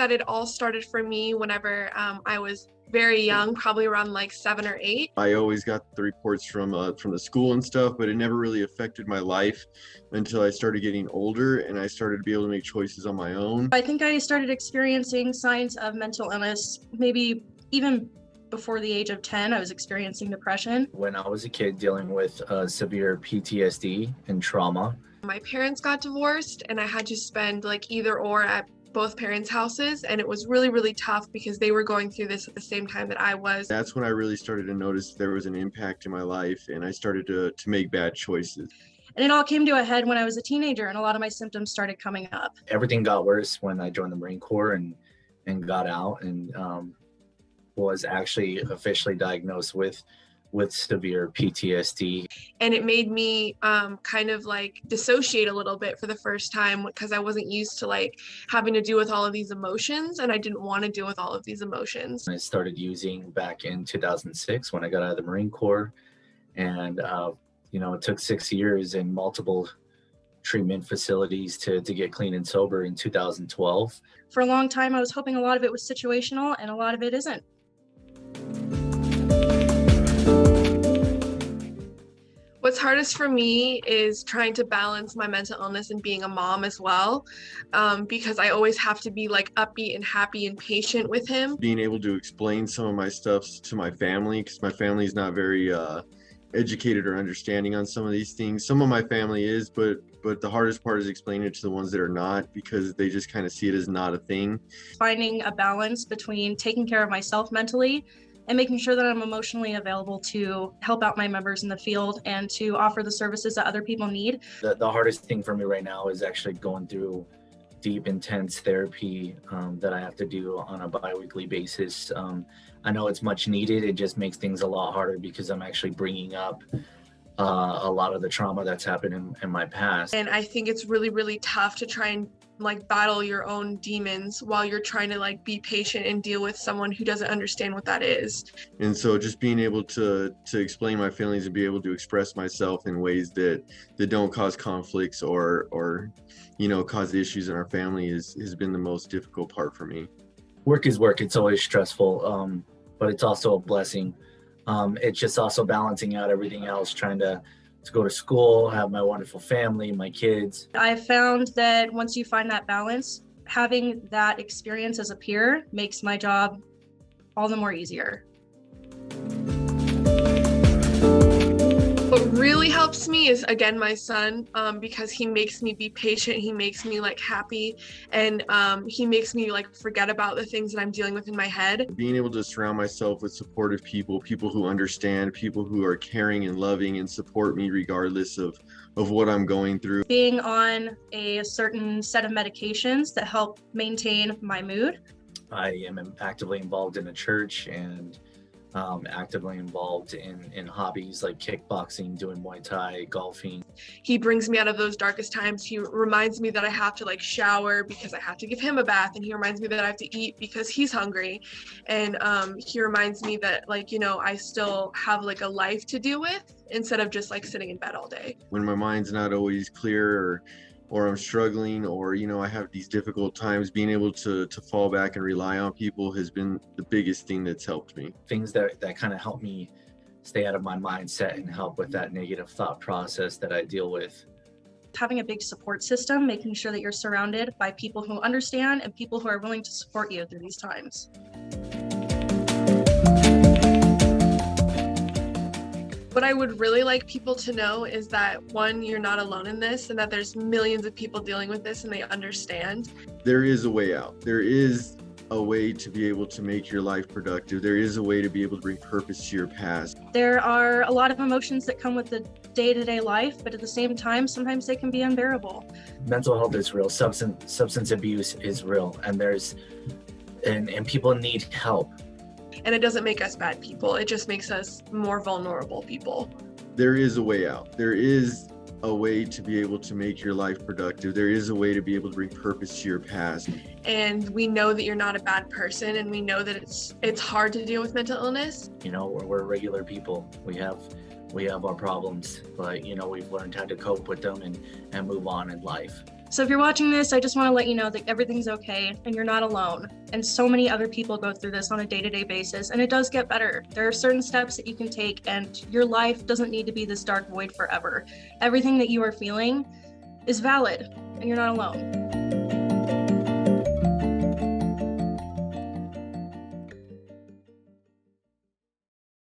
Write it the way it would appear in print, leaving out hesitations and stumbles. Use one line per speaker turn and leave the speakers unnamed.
that it all started for me whenever I was very young, probably around like 7 or 8.
I always got the reports from the school and stuff, but it never really affected my life until I started getting older and I started to be able to make choices on my own.
I think I started experiencing signs of mental illness maybe even before the age of 10. I was experiencing depression.
When I was a kid dealing with severe PTSD and trauma.
My parents got divorced and I had to spend like either or at both parents' houses, and it was really, really tough because they were going through this at the same time that I was.
That's when I really started to notice there was an impact in my life and I started to make bad choices.
And it all came to a head when I was a teenager and a lot of my symptoms started coming up.
Everything got worse when I joined the Marine Corps and got out and was actually officially diagnosed with severe PTSD.
And it made me kind of like dissociate a little bit for the first time because I wasn't used to like having to deal with all of these emotions, and I didn't want to deal with all of these emotions.
I started using back in 2006 when I got out of the Marine Corps, and it took 6 years and multiple treatment facilities to get clean and sober in 2012.
For a long time, I was hoping a lot of it was situational and a lot of it isn't.
What's hardest for me is trying to balance my mental illness and being a mom as well, because I always have to be like upbeat and happy and patient with him.
Being able to explain some of my stuff to my family, because my family is not very educated or understanding on some of these things. Some of my family is, but the hardest part is explaining it to the ones that are not, because they just kind of see it as not a thing.
Finding a balance between taking care of myself mentally and making sure that I'm emotionally available to help out my members in the field and to offer the services that other people need.
The hardest thing for me right now is actually going through deep, intense therapy that I have to do on a bi-weekly basis. I know it's much needed. It just makes things a lot harder because I'm actually bringing up a lot of the trauma that's happened in my past.
And I think it's really, really tough to try and like battle your own demons while you're trying to like be patient and deal with someone who doesn't understand what that is.
And so just being able to explain my feelings and be able to express myself in ways that don't cause conflicts or cause issues in our family has been the most difficult part for me.
Work is work. It's always stressful, but it's also a blessing. It's just also balancing out everything else, trying to go to school, have my wonderful family, my kids.
I've found that once you find that balance, having that experience as a peer makes my job all the more easier.
What really helps me is, again, my son, because he makes me be patient. He makes me like happy, and he makes me like forget about the things that I'm dealing with in my head.
Being able to surround myself with supportive people who understand, people who are caring and loving and support me regardless of what I'm going through.
Being on a certain set of medications that help maintain my mood.
I am actively involved in a church and actively involved in hobbies like kickboxing, doing Muay Thai, golfing.
He brings me out of those darkest times. He reminds me that I have to like shower because I have to give him a bath, and he reminds me that I have to eat because he's hungry. And he reminds me that I still have like a life to deal with instead of just like sitting in bed all day.
When my mind's not always clear or I'm struggling, or I have these difficult times, being able to fall back and rely on people has been the biggest thing that's helped me.
Things that kind of help me stay out of my mindset and help with that negative thought process that I deal with.
Having a big support system, making sure that you're surrounded by people who understand and people who are willing to support you through these times.
What I would really like people to know is that, one, you're not alone in this, and that there's millions of people dealing with this and they understand.
There is a way out. There is a way to be able to make your life productive. There is a way to be able to bring purpose to your past.
There are a lot of emotions that come with the day-to-day life, but at the same time, sometimes they can be unbearable.
Mental health is real. Substance abuse is real, and and people need help.
And it doesn't make us bad people. It just makes us more vulnerable people.
There is a way out. There is a way to be able to make your life productive. There is a way to be able to bring purpose to your past.
And we know that you're not a bad person, and we know that it's hard to deal with mental illness.
We're regular people. We have we have our problems, but you know, we've learned how to cope with them and move on in life.
So if you're watching this, I just want to let you know that everything's okay and you're not alone. And so many other people go through this on a day-to-day basis, and it does get better. There are certain steps that you can take, and your life doesn't need to be this dark void forever. Everything that you are feeling is valid, and you're not alone.